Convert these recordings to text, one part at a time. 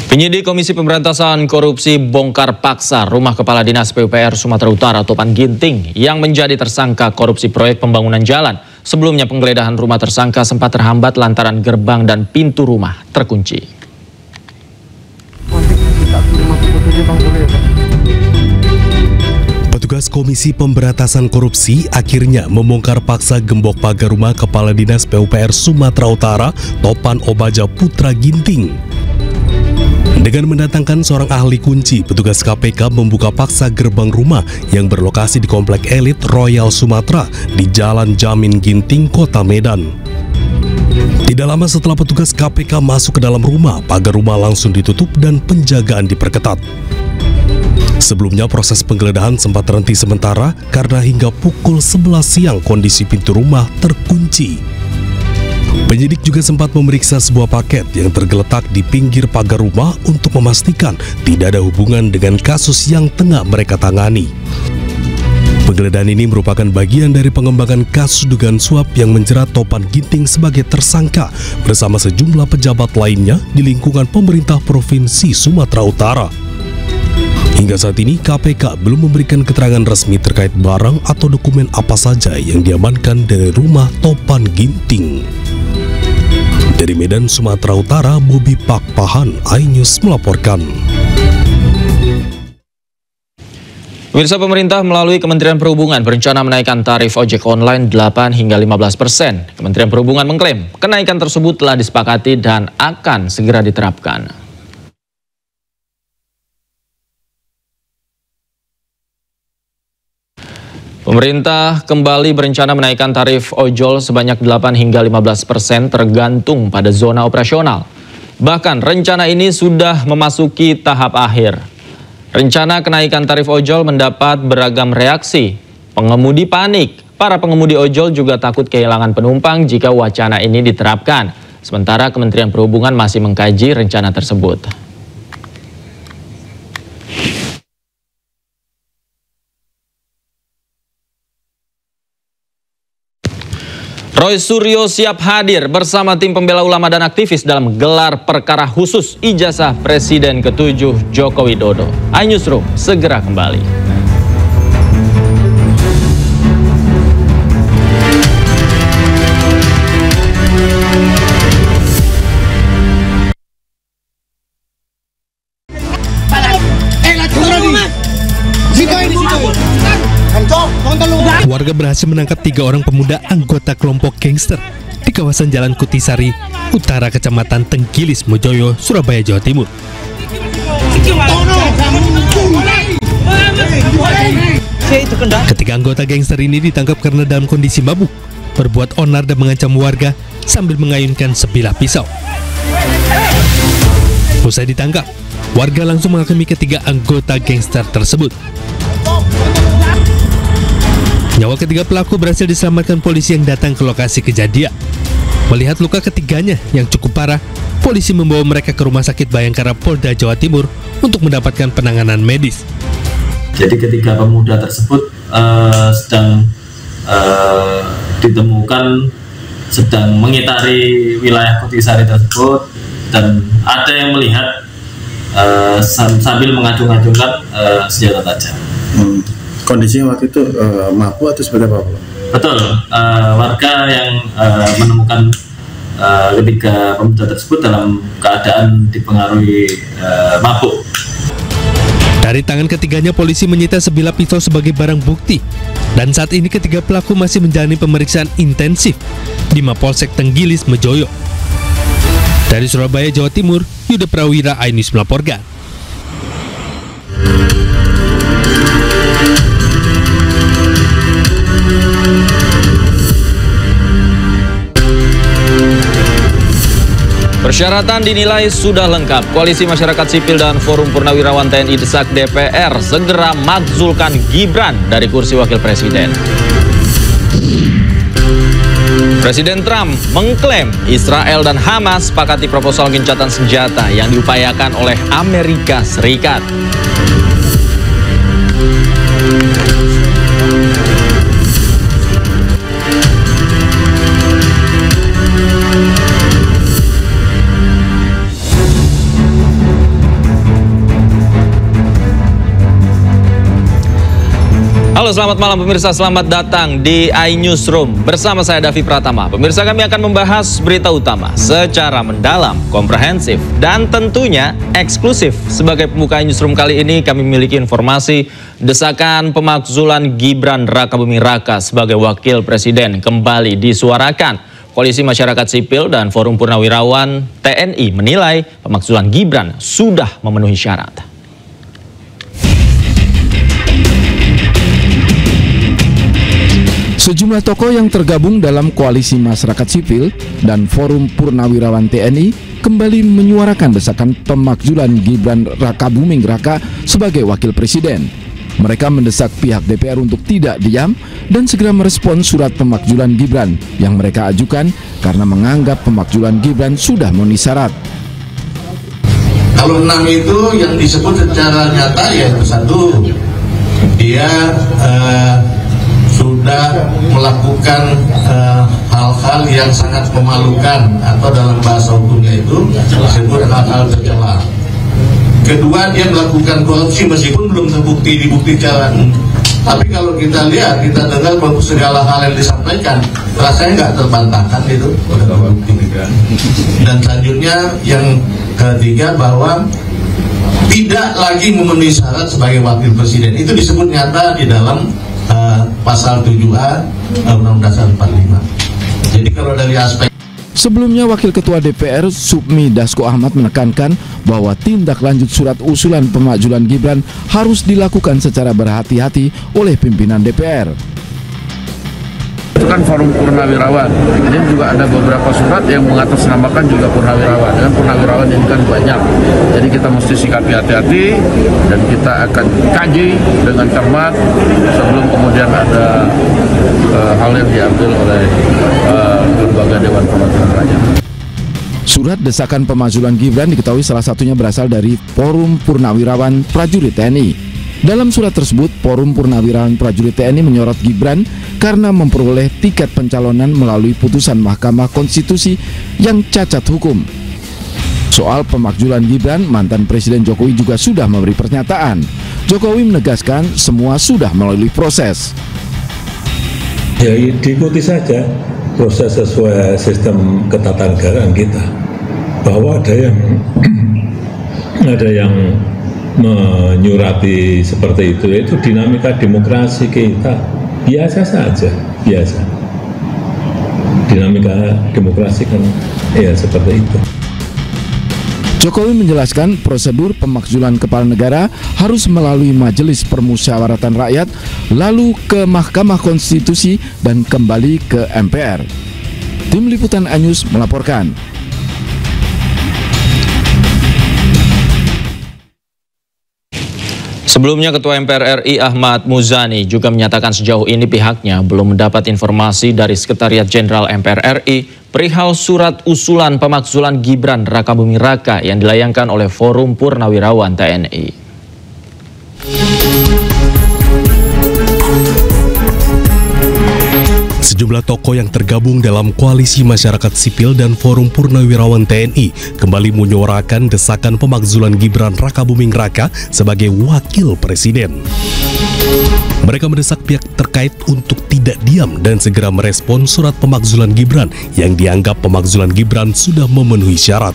Penyidik Komisi Pemberantasan Korupsi bongkar paksa rumah Kepala Dinas PUPR Sumatera Utara Topan Ginting yang menjadi tersangka korupsi proyek pembangunan jalan. Sebelumnya penggeledahan rumah tersangka sempat terhambat lantaran gerbang dan pintu rumah terkunci. Petugas Komisi Pemberantasan Korupsi akhirnya membongkar paksa gembok pagar rumah Kepala Dinas PUPR Sumatera Utara Topan Obaja Putra Ginting. Dengan mendatangkan seorang ahli kunci, petugas KPK membuka paksa gerbang rumah yang berlokasi di Komplek Elit Royal Sumatera di Jalan Jamin Ginting, Kota Medan. Tidak lama setelah petugas KPK masuk ke dalam rumah, pagar rumah langsung ditutup dan penjagaan diperketat. Sebelumnya proses penggeledahan sempat terhenti sementara karena hingga pukul 11 siang kondisi pintu rumah terkunci. Penyidik juga sempat memeriksa sebuah paket yang tergeletak di pinggir pagar rumah untuk memastikan tidak ada hubungan dengan kasus yang tengah mereka tangani. Penggeledahan ini merupakan bagian dari pengembangan kasus dugaan suap yang menjerat Topan Ginting sebagai tersangka bersama sejumlah pejabat lainnya di lingkungan pemerintah Provinsi Sumatera Utara. Hingga saat ini KPK belum memberikan keterangan resmi terkait barang atau dokumen apa saja yang diamankan dari rumah Topan Ginting. Dari Medan, Sumatera Utara, Bobi Pakpahan, iNews melaporkan. Pemirsa, pemerintah melalui Kementerian Perhubungan berencana menaikkan tarif ojek online 8 hingga 15%. Kementerian Perhubungan mengklaim kenaikan tersebut telah disepakati dan akan segera diterapkan. Pemerintah kembali berencana menaikkan tarif ojol sebanyak 8 hingga 15% tergantung pada zona operasional. Bahkan rencana ini sudah memasuki tahap akhir. Rencana kenaikan tarif ojol mendapat beragam reaksi. Pengemudi panik. Para pengemudi ojol juga takut kehilangan penumpang jika wacana ini diterapkan. Sementara Kementerian Perhubungan masih mengkaji rencana tersebut. Roy Suryo siap hadir bersama tim pembela ulama dan aktivis dalam gelar perkara khusus ijazah Presiden ke-7 Joko Widodo. iNewsroom segera kembali. Warga berhasil menangkap 3 orang pemuda anggota kelompok gangster di kawasan Jalan Kutisari, Utara, Kecamatan Tenggilis, Mojoyo, Surabaya, Jawa Timur. Ketiga anggota gangster ini ditangkap karena dalam kondisi mabuk, berbuat onar dan mengancam warga sambil mengayunkan sebilah pisau. Usai ditangkap, warga langsung menghakimi ketiga anggota gangster tersebut. Nyawa ketiga pelaku berhasil diselamatkan polisi yang datang ke lokasi kejadian. Melihat luka ketiganya yang cukup parah, polisi membawa mereka ke Rumah Sakit Bayangkara Polda Jawa Timur untuk mendapatkan penanganan medis. Jadi ketiga pemuda tersebut sedang ditemukan sedang mengitari wilayah Kutisari tersebut, dan ada yang melihat sambil mengacung-acungkan senjata tajam. Kondisinya waktu itu mabuk atau seperti apa? Betul, warga yang menemukan ketiga pemuda tersebut dalam keadaan dipengaruhi mabuk. Dari tangan ketiganya polisi menyita sebilah pisau sebagai barang bukti, dan saat ini ketiga pelaku masih menjalani pemeriksaan intensif di Mapolsek Tenggilis, Mojoyo. Dari Surabaya, Jawa Timur, Yuda Prawira, iNews melaporkan. Persyaratan dinilai sudah lengkap. Koalisi Masyarakat Sipil dan Forum Purnawirawan TNI desak DPR segera makzulkan Gibran dari kursi Wakil Presiden. Presiden Trump mengklaim Israel dan Hamas sepakati proposal gencatan senjata yang diupayakan oleh Amerika Serikat. Halo, selamat malam pemirsa, selamat datang di iNewsroom bersama saya Davi Pratama. Pemirsa, kami akan membahas berita utama secara mendalam, komprehensif, dan tentunya eksklusif. Sebagai pembuka iNewsroom kali ini, kami memiliki informasi desakan pemakzulan Gibran Rakabuming Raka sebagai wakil presiden kembali disuarakan. Koalisi Masyarakat Sipil dan Forum Purnawirawan TNI menilai pemakzulan Gibran sudah memenuhi syarat. Sejumlah tokoh yang tergabung dalam Koalisi Masyarakat Sipil dan Forum Purnawirawan TNI kembali menyuarakan desakan pemakzulan Gibran Rakabuming Raka sebagai wakil presiden. Mereka mendesak pihak DPR untuk tidak diam dan segera merespons surat pemakzulan Gibran yang mereka ajukan karena menganggap pemakzulan Gibran sudah memenuhi syarat. Kalau 6 itu yang disebut secara nyata ya satu, dia sudah melakukan hal-hal yang sangat memalukan atau dalam bahasa hukumnya itu disebut hal-hal tercela. Kedua, dia melakukan korupsi meskipun belum terbukti dibuktikan. Tapi kalau kita lihat, kita dengar segala hal yang disampaikan, rasanya nggak terbantahkan itu. Dan selanjutnya yang ketiga bahwa tidak lagi memenuhi syarat sebagai wakil presiden. Itu disebut nyata di dalam pasal 7A Undang-Undang Dasar 45. Jadi kalau dari aspek Sebelumnya, Wakil Ketua DPR Sufmi Dasko Ahmad menekankan bahwa tindak lanjut surat usulan pemakzulan Gibran harus dilakukan secara berhati-hati oleh pimpinan DPR. Itu kan Forum Purnawirawan, ini juga ada beberapa surat yang mengatasnamakan juga Purnawirawan. Dan Purnawirawan ini kan banyak, jadi kita mesti sikapi hati-hati dan kita akan kaji dengan cermat sebelum kemudian ada hal yang diambil oleh lembaga Dewan Perwakilan Rakyat. Surat desakan pemakzulan Gibran diketahui salah satunya berasal dari Forum Purnawirawan Prajurit TNI. Dalam surat tersebut, Forum Purnawirawan Prajurit TNI menyorot Gibran karena memperoleh tiket pencalonan melalui putusan Mahkamah Konstitusi yang cacat hukum. Soal pemakzulan Gibran, mantan Presiden Jokowi juga sudah memberi pernyataan. Jokowi menegaskan semua sudah melalui proses. Ya, diikuti saja proses sesuai sistem ketatanegaraan kita. Bahwa ada yang menyurati seperti itu dinamika demokrasi kita biasa saja, biasa. Dinamika demokrasi kan ya seperti itu. Jokowi menjelaskan prosedur pemakzulan kepala negara harus melalui Majelis Permusyawaratan Rakyat, lalu ke Mahkamah Konstitusi dan kembali ke MPR. Tim Liputan iNews melaporkan. Sebelumnya, Ketua MPR RI Ahmad Muzani juga menyatakan sejauh ini pihaknya belum mendapat informasi dari Sekretariat Jenderal MPR RI perihal surat usulan pemakzulan Gibran Rakabuming Raka yang dilayangkan oleh Forum Purnawirawan TNI. Sejumlah tokoh yang tergabung dalam Koalisi Masyarakat Sipil dan Forum Purnawirawan TNI kembali menyuarakan desakan pemakzulan Gibran Rakabuming Raka sebagai wakil presiden. Mereka mendesak pihak terkait untuk tidak diam dan segera merespon surat pemakzulan Gibran yang dianggap pemakzulan Gibran sudah memenuhi syarat.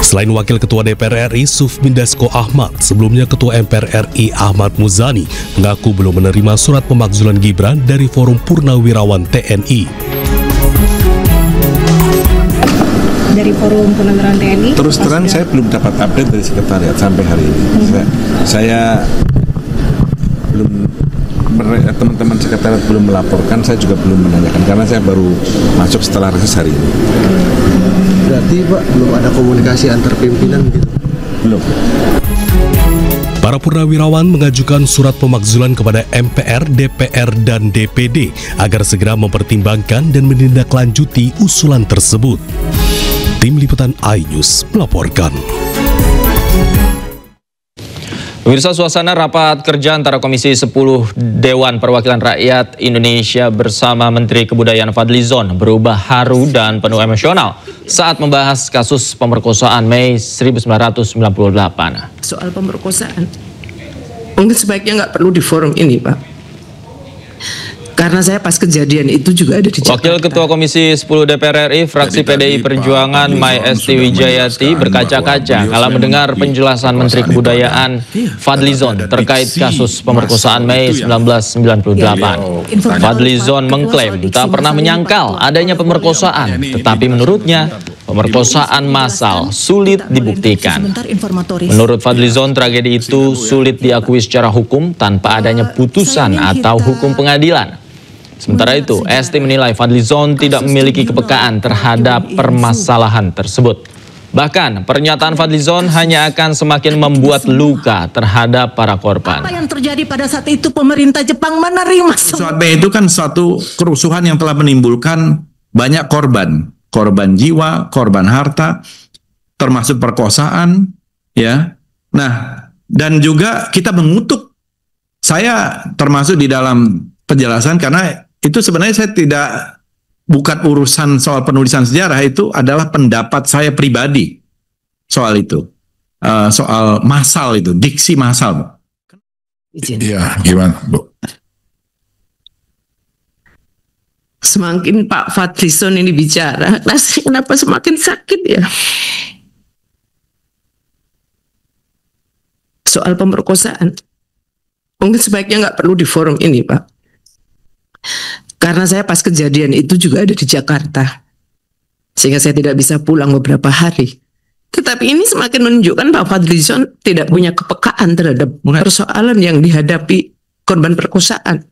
Selain Wakil Ketua DPR RI Sufmi Dasko Ahmad, sebelumnya Ketua MPR RI Ahmad Muzani mengaku belum menerima surat pemakzulan Gibran dari Forum Purnawirawan TNI. Dari Forum Purnawirawan TNI? Terus terang saya belum dapat update dari sekretariat sampai hari ini. Saya belum, teman-teman sekretariat belum melaporkan, saya juga belum menanyakan karena saya baru masuk setelah reses hari ini. Berarti Pak belum ada komunikasi antar pimpinan gitu? Belum. Para purnawirawan mengajukan surat pemakzulan kepada MPR, DPR, dan DPD agar segera mempertimbangkan dan menindaklanjuti usulan tersebut. Tim Liputan iNews melaporkan. Pemirsa, suasana rapat kerja antara Komisi 10 Dewan Perwakilan Rakyat Indonesia bersama Menteri Kebudayaan Fadlizon berubah haru dan penuh emosional saat membahas kasus pemerkosaan Mei 1998. Soal pemerkosaan. Mungkin sebaiknya nggak perlu di forum ini, Pak. Karena saya pas kejadian itu juga ada di Jakarta. Wakil Ketua Komisi 10 DPR RI, fraksi PDI Perjuangan, Mai Esti Wijayati berkaca-kaca kala mendengar penjelasan Menteri Kebudayaan Fadlizon terkait kasus pemerkosaan Mei 1998. Fadlizon mengklaim tak pernah menyangkal adanya pemerkosaan, tetapi menurutnya pemerkosaan massal sulit dibuktikan. Menurut Fadlizon, tragedi itu sulit diakui secara hukum tanpa adanya putusan atau hukum pengadilan. Sementara itu, Esti menilai Fadlizon tidak memiliki kepekaan terhadap permasalahan tersebut. Bahkan, pernyataan Fadlizon hanya akan semakin membuat luka terhadap para korban. Apa yang terjadi pada saat itu, pemerintah Jepang menerima semua. Itu kan suatu kerusuhan yang telah menimbulkan banyak korban. Korban jiwa, korban harta, termasuk perkosaan, ya. Nah, dan juga kita mengutuk. Saya termasuk di dalam penjelasan karena itu sebenarnya saya bukan urusan soal penulisan sejarah, itu adalah pendapat saya pribadi soal itu, soal massal itu, diksi massal. Iya, gimana, Bu? Semakin Pak Fadlizon ini bicara, kenapa semakin sakit ya? Soal pemerkosaan, mungkin sebaiknya nggak perlu di forum ini, Pak. Karena saya pas kejadian itu juga ada di Jakarta, sehingga saya tidak bisa pulang beberapa hari. Tetapi ini semakin menunjukkan Pak Fadlizon tidak punya kepekaan terhadap persoalan yang dihadapi korban perkosaan.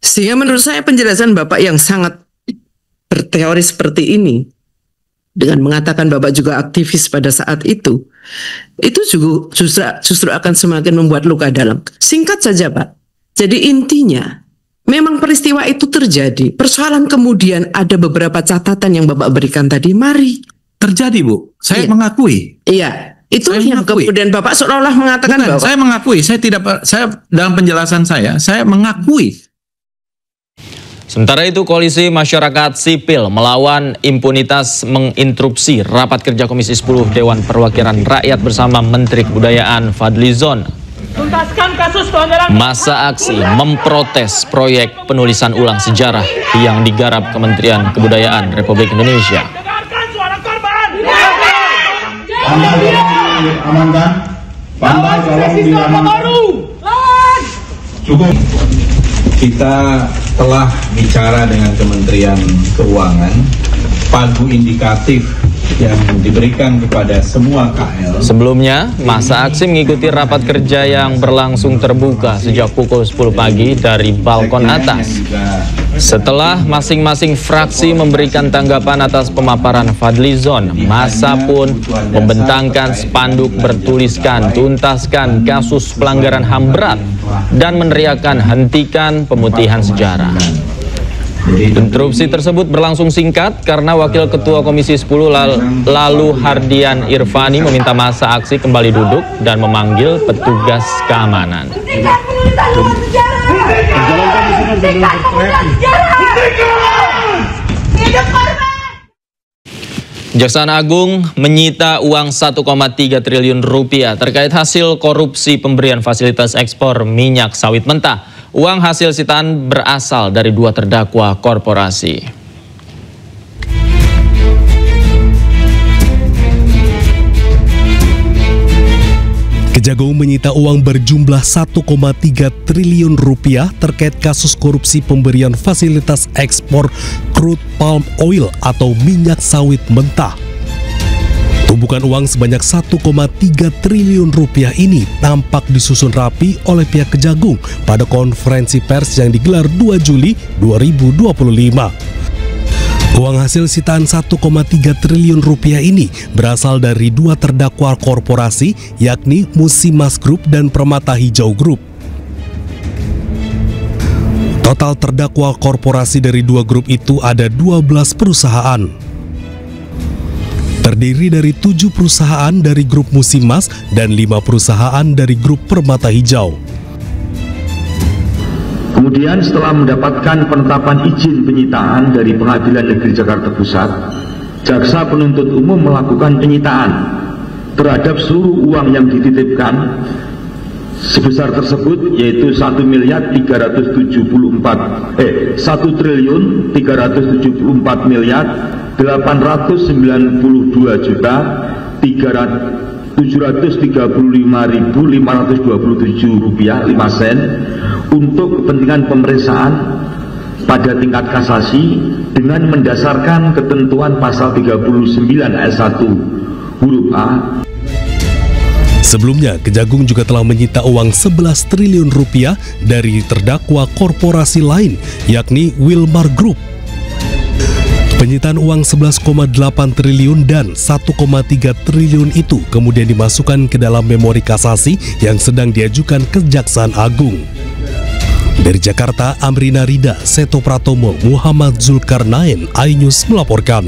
Sehingga menurut saya penjelasan Bapak yang sangat berteori seperti ini, dengan mengatakan Bapak juga aktivis pada saat itu juga justru akan semakin membuat luka dalam. Singkat saja, Pak. Jadi intinya, memang peristiwa itu terjadi. Persoalan kemudian ada beberapa catatan yang Bapak berikan tadi. Mari. Terjadi, Bu. Saya mengakui. Iya. Itu yang kemudian Bapak seolah-olah mengatakan bahwa saya mengakui. Saya dalam penjelasan saya mengakui. Sementara itu, Koalisi Masyarakat Sipil Melawan Impunitas menginterupsi rapat kerja Komisi 10 Dewan Perwakilan Rakyat bersama Menteri Kebudayaan Fadlizon. Masa aksi memprotes proyek penulisan ulang sejarah yang digarap Kementerian Kebudayaan Republik Indonesia. Amankan, pandai tolong diamankan. Cukup. Kita telah bicara dengan Kementerian Keuangan, pagu indikatif yang diberikan kepada semua KL. Sebelumnya, masa aksi mengikuti rapat kerja yang berlangsung terbuka sejak pukul 10 pagi dari balkon atas. Setelah masing-masing fraksi memberikan tanggapan atas pemaparan Fadlizon, masa pun membentangkan spanduk bertuliskan "Tuntaskan kasus pelanggaran HAM berat" dan meneriakan "Hentikan pemutihan sejarah". Interupsi tersebut berlangsung singkat karena Wakil Ketua Komisi 10 Lalu Hardian Irvani meminta masa aksi kembali duduk dan memanggil petugas keamanan. Kejaksaan Agung menyita uang 1,3 triliun rupiah terkait hasil korupsi pemberian fasilitas ekspor minyak sawit mentah. Uang hasil sitaan berasal dari 2 terdakwa korporasi. Kejagung menyita uang berjumlah 1,3 triliun rupiah terkait kasus korupsi pemberian fasilitas ekspor crude palm oil atau minyak sawit mentah. Tumpukan uang sebanyak 1,3 triliun rupiah ini tampak disusun rapi oleh pihak Kejagung pada konferensi pers yang digelar 2 Juli 2025. Uang hasil sitaan 1,3 triliun rupiah ini berasal dari 2 terdakwa korporasi, yakni Musimas Group dan Permata Hijau Group. Total terdakwa korporasi dari 2 grup itu ada 12 perusahaan. Terdiri dari 7 perusahaan dari grup Musimas dan 5 perusahaan dari grup Permata Hijau. Kemudian setelah mendapatkan penetapan izin penyitaan dari Pengadilan Negeri Jakarta Pusat, Jaksa Penuntut Umum melakukan penyitaan terhadap seluruh uang yang dititipkan sebesar tersebut yaitu 1.374.735.527 rupiah 5 sen untuk kepentingan pemeriksaan pada tingkat kasasi dengan mendasarkan ketentuan pasal 39 ayat 1 huruf A. Sebelumnya, Kejagung juga telah menyita uang 11 triliun rupiah dari terdakwa korporasi lain, yakni Wilmar Group. Penyitaan uang 11,8 triliun dan 1,3 triliun itu kemudian dimasukkan ke dalam memori kasasi yang sedang diajukan Kejaksaan Agung. Dari Jakarta, Amrina Rida, Seto Pratomo, Muhammad Zulkarnain, iNews melaporkan.